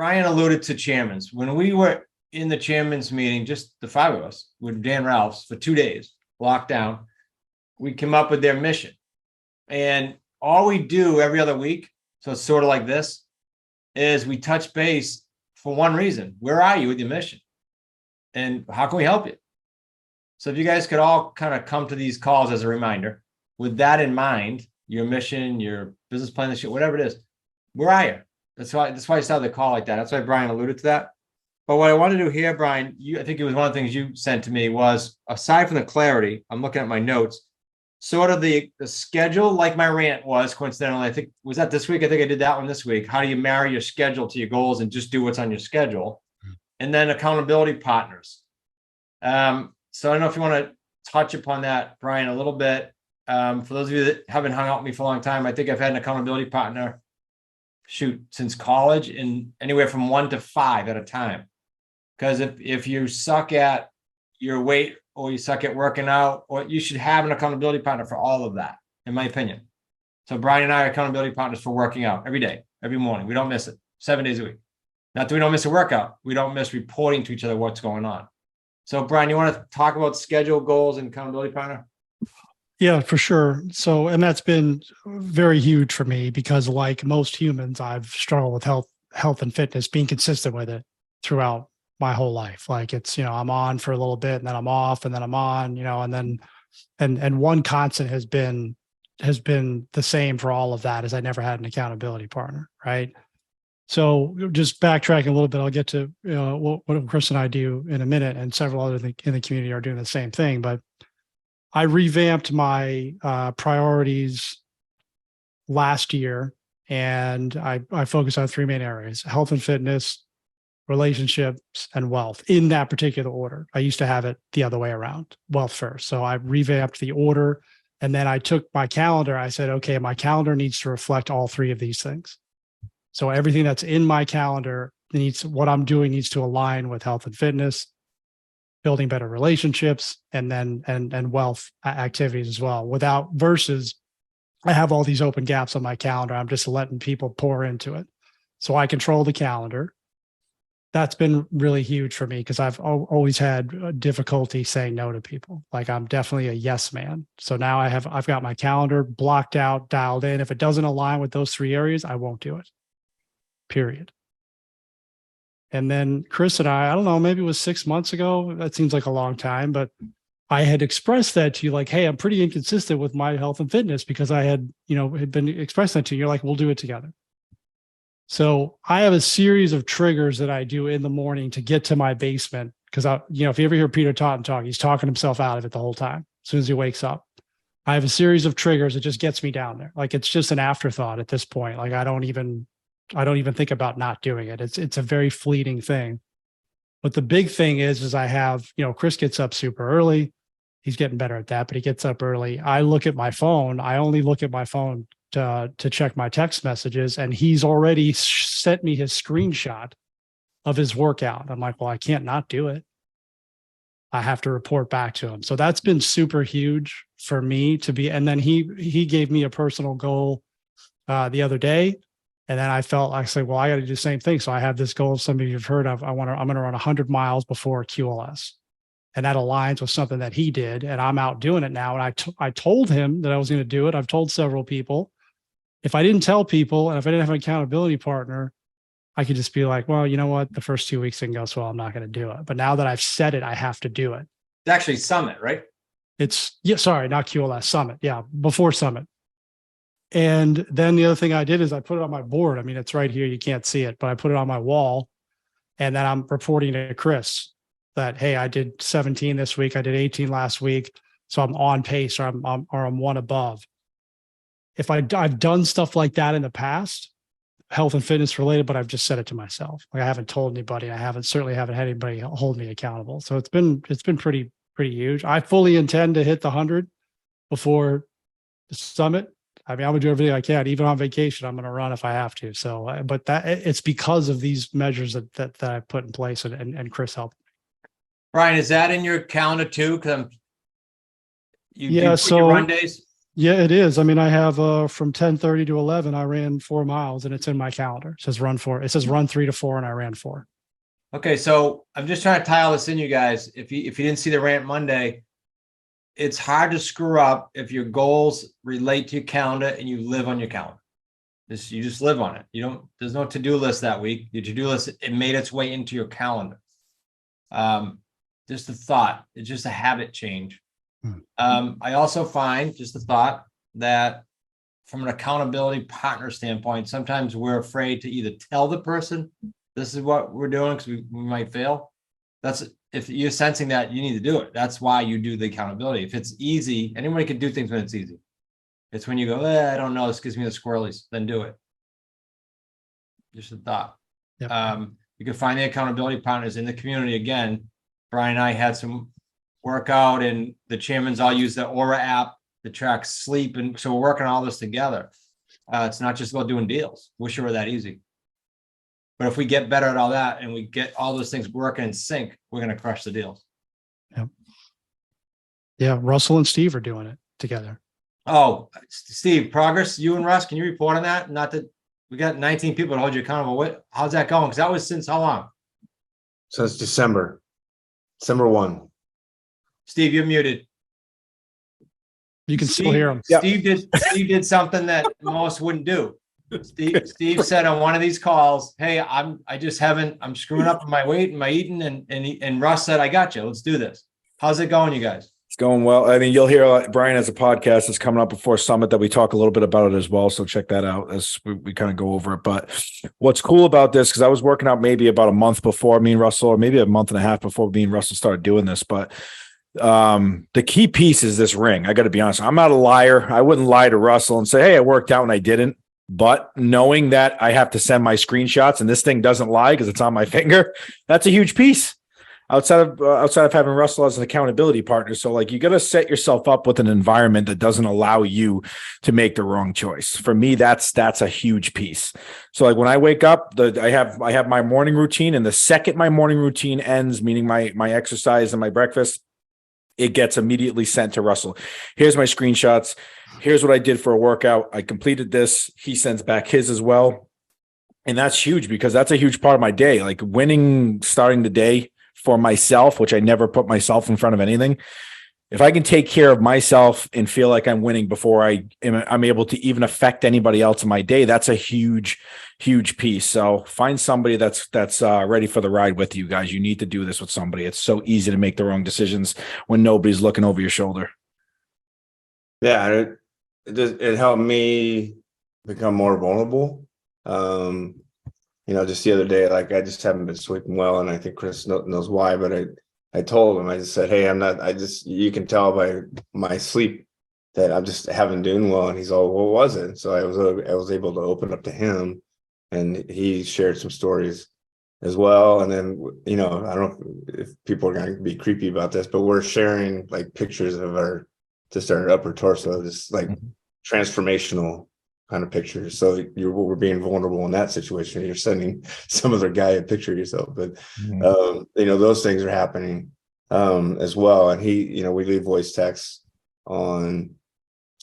Brian alluded to chairmans. When we were in the chairman's meeting, just the five of us with Dan Ralphs for 2 days, locked down, we came up with their mission. And all we do every other week, so it's sort of like this, is we touch base for one reason. Where are you with your mission? And how can we help you? So if you guys could all kind of come to these calls as a reminder, with that in mind, your mission, your business plan, this shit, whatever it is, where are you? That's why I started the call like that. That's why Brian alluded to that. But what I want to do here, Brian, I think it was one of the things you sent to me was, aside from the clarity, I'm looking at my notes, sort of the schedule, like my rant was coincidentally, I think, was that this week? I think I did that one this week. How do you marry your schedule to your goals and just do what's on your schedule? And then accountability partners. So I don't know if you want to touch upon that, Brian, a little bit. For those of you that haven't hung out with me for a long time, I think I've had an accountability partner, since college, and anywhere from 1 to 5 at a time. Because if you suck at your weight or you suck at working out, or you should have an accountability partner for all of that, in my opinion. So Brian and I are accountability partners for working out every day, every morning. We don't miss it, 7 days a week. Not that we don't miss a workout. We don't miss reporting to each other what's going on. So Brian, you want to talk about schedule, goals, and accountability partner? Yeah, for sure. So, and that's been very huge for me because, like most humans, I've struggled with health and fitness, being consistent with it throughout my whole life. Like it's, I'm on for a little bit and then I'm off and then I'm on, and then, and one constant has been the same for all of that, is I never had an accountability partner. Right. So just backtracking a little bit, I'll get to what Chris and I do in a minute, and several others in the community are doing the same thing. But I revamped my priorities last year, and I focused on 3 main areas: health and fitness, relationships, and wealth, in that particular order. I used to have it the other way around, wealth first. So I revamped the order, and then I took my calendar. I said, okay, my calendar needs to reflect all 3 of these things. So everything that's in my calendar what I'm doing needs to align with health and fitness, building better relationships, and then and wealth activities as well. Versus I have all these open gaps on my calendar. I'm just letting people pour into it. So I control the calendar. That's been really huge for me because I've always had difficulty saying no to people. Like, I'm definitely a yes man. So now I've got my calendar blocked out, dialed in. If it doesn't align with those 3 areas, I won't do it. Period. And then Chris and I don't know, maybe it was 6 months ago. That seems like a long time, but I had expressed that to you, like, hey, I'm pretty inconsistent with my health and fitness, because I had been expressing that to you. You're like, we'll do it together. So I have a series of triggers that I do in the morning to get to my basement. Because if you ever hear Peter Totten talk, he's talking himself out of it the whole time. As soon as he wakes up, I have a series of triggers that just gets me down there. Like, it's just an afterthought at this point. Like, I don't even think about not doing it. It's a very fleeting thing. But the big thing is I have, Chris gets up super early. He's getting better at that, but he gets up early. I look at my phone. I only look at my phone to check my text messages, and he's already sent me his screenshot of his workout. I'm like, well, I can't not do it. I have to report back to him. So that's been super huge for me to be. And then he gave me a personal goal the other day. And then I felt, I said, well, I got to do the same thing. So I have this goal, some of you have heard of, I'm going to run 100 miles before QLS. And that aligns with something that he did. And I'm out doing it now. And I told him that I was going to do it. I've told several people. If I didn't tell people, and if I didn't have an accountability partner, I could just be like, well, you know what? The first 2 weeks didn't go so well, I'm not going to do it. But now that I've said it, I have to do it. It's actually Summit, right? Not QLS, Summit. Yeah, before Summit. And then the other thing I did is I put it on my board. I mean, it's right here. You can't see it, but I put it on my wall. And then I'm reporting to Chris that, hey, I did 17 this week. I did 18 last week. So I'm on pace, or I'm one above. If I've done stuff like that in the past, health and fitness related, but I've just said it to myself. Like, I haven't told anybody. I certainly haven't had anybody hold me accountable. So it's been pretty huge. I fully intend to hit the 100 before the Summit. I mean, I'm gonna do everything I can. Even on vacation, I'm gonna run if I have to. So, but that it's because of these measures that I put in place, and Chris helped. Brian, is that in your calendar too? Because you put your run days. Yeah, it is. I mean, I have from 10:30 to 11, I ran 4 miles and it's in my calendar. It says run 4. It says run 3 to 4 and I ran 4. Okay, so I'm just trying to tie all this in, you guys. If you didn't see the rant Monday, it's hard to screw up if your goals relate to your calendar and you live on your calendar. You just live on it. There's no to-do list that week. Your to-do list, it made its way into your calendar. Just a thought. It's just a habit change. I also find, just a thought, that from an accountability partner standpoint, sometimes we're afraid to either tell the person this is what we're doing because we might fail. If you're sensing that, you need to do it. That's why you do the accountability. If it's easy, anybody can do things when it's easy. It's when you go, I don't know, this gives me the squirrelies, then do it. Just a thought. Yep. You can find the accountability partners in the community. Again, Brian and I had some workout, and the chairmans all use the Aura app to track sleep. And so we're working all this together. It's not just about doing deals. Wish it were that easy. But if we get better at all that and we get all those things working in sync, we're going to crush the deals. Yep. Yeah. Russell and Steve are doing it together. Oh, Steve, progress. You and Russ, can you report on that? Not that we got 19 people to hold you accountable. How's that going? Because that was since how long? Since December 1. Steve, you're muted. You can still hear them. Steve did something that most wouldn't do. Steve said on one of these calls, "Hey, I'm screwing up on my weight and my eating," and Russ said, "I got you. Let's do this." How's it going, you guys? It's going well. I mean, you'll hear Brian has a podcast that's coming up before Summit that we talk a little bit about it as well. So check that out as we kind of go over it. But what's cool about this, because I was working out maybe about a month before me and Russell, or maybe a month and a half before me and Russell started doing this. But the key piece is this ring. I got to be honest. I'm not a liar. I wouldn't lie to Russell and say, "Hey, I worked out," and I didn't. But knowing that I have to send my screenshots and this thing doesn't lie because it's on my finger, that's a huge piece. Outside of having Russell as an accountability partner. So like, you got to set yourself up with an environment that doesn't allow you to make the wrong choice. For me, that's a huge piece. So like when I wake up, I have my morning routine, and the second my morning routine ends, meaning my exercise and my breakfast, it gets immediately sent to Russell. Here's my screenshots. Here's what I did for a workout. I completed this. He sends back his as well. And that's huge because that's a huge part of my day. Like winning, starting the day for myself, which I never put myself in front of anything. If I can take care of myself and feel like I'm winning before I'm able to even affect anybody else in my day, that's a huge, huge piece. So find somebody that's ready for the ride with you guys. You need to do this with somebody. It's so easy to make the wrong decisions when nobody's looking over your shoulder. Yeah, it helped me become more vulnerable. Just the other day, like I just haven't been sleeping well, and I think Chris knows why. But I told him, I just said, "Hey, I'm not. You can tell by my sleep that I'm just haven't doing well." And he's all, "What was it?" So I was able to open up to him, and he shared some stories as well. And then I don't know if people are going to be creepy about this, but we're sharing like pictures of our upper torso, just like transformational kind of pictures. So we're being vulnerable in that situation. You're sending some other guy a picture of yourself, but those things are happening as well. And we leave voice texts on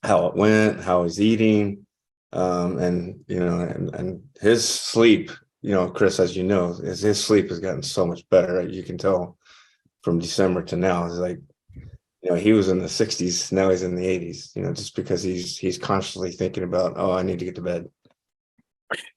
how it went, how he's eating, and his sleep. Chris, as you know, his sleep has gotten so much better. You can tell from December to now. It's like, he was in the 60s, now he's in the 80s, just because he's constantly thinking about, oh, I need to get to bed.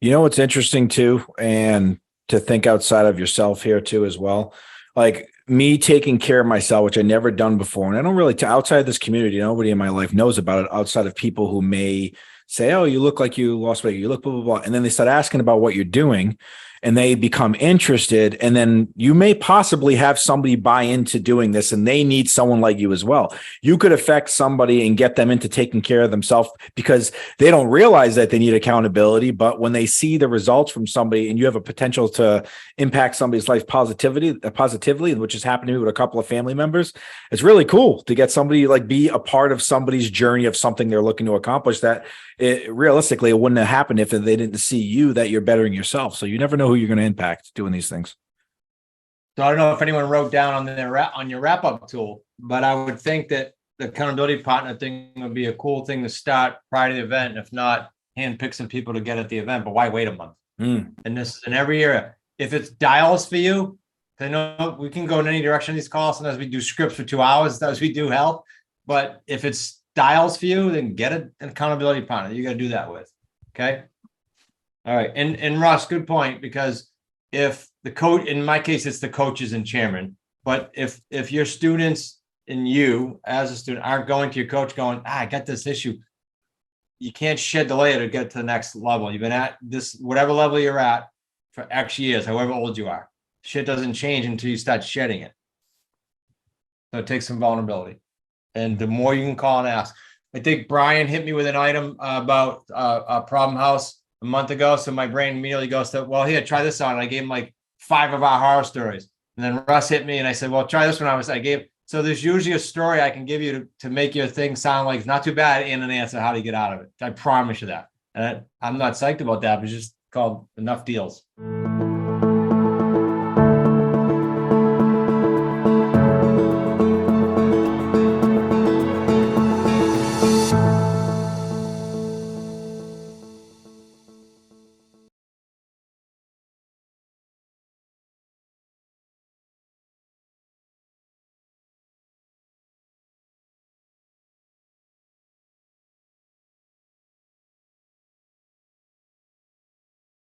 What's interesting too, and to think outside of yourself here too as well, like me taking care of myself, which I never done before. And I don't really, outside of this community, nobody in my life knows about it outside of people who may say, "Oh, you look like you lost weight, you look blah, blah, blah." And then they start asking about what you're doing and they become interested. And then you may possibly have somebody buy into doing this and they need someone like you as well. You could affect somebody and get them into taking care of themselves because they don't realize that they need accountability. But when they see the results from somebody and you have a potential to impact somebody's life positively, which has happened to me with a couple of family members, it's really cool to get somebody like be a part of somebody's journey of something they're looking to accomplish that realistically it wouldn't have happened if they didn't see you, that you're bettering yourself. So you never know who you're going to impact doing these things. So I don't know if anyone wrote down on your wrap-up tool, but I would think that the accountability partner thing would be a cool thing to start prior to the event. If not, handpick some people to get at the event, but why wait a month? Mm. And this is in every area. If it's dials for you, I know we can go in any direction of these calls. Sometimes we do scripts for 2 hours, sometimes we do health. But if it's dials for you, then get an accountability partner. You got to do that with. Okay. All right. And Russ, good point, because if the coach, in my case, it's the coaches and chairman, but if your students and you as a student aren't going to your coach going, I got this issue, you can't shed the layer to get to the next level. You've been at this, whatever level you're at for X years, however old you are. Shit doesn't change until you start shedding it. So it takes some vulnerability. And the more you can call and ask. I think Brian hit me with an item about a problem house a month ago. So my brain immediately goes to, well, here, try this on. And I gave him like 5 of our horror stories. And then Russ hit me and I said, well, try this one. So there's usually a story I can give you to make your thing sound like it's not too bad and an answer how to get out of it. I promise you that. And I'm not psyched about that, but it's just called enough deals.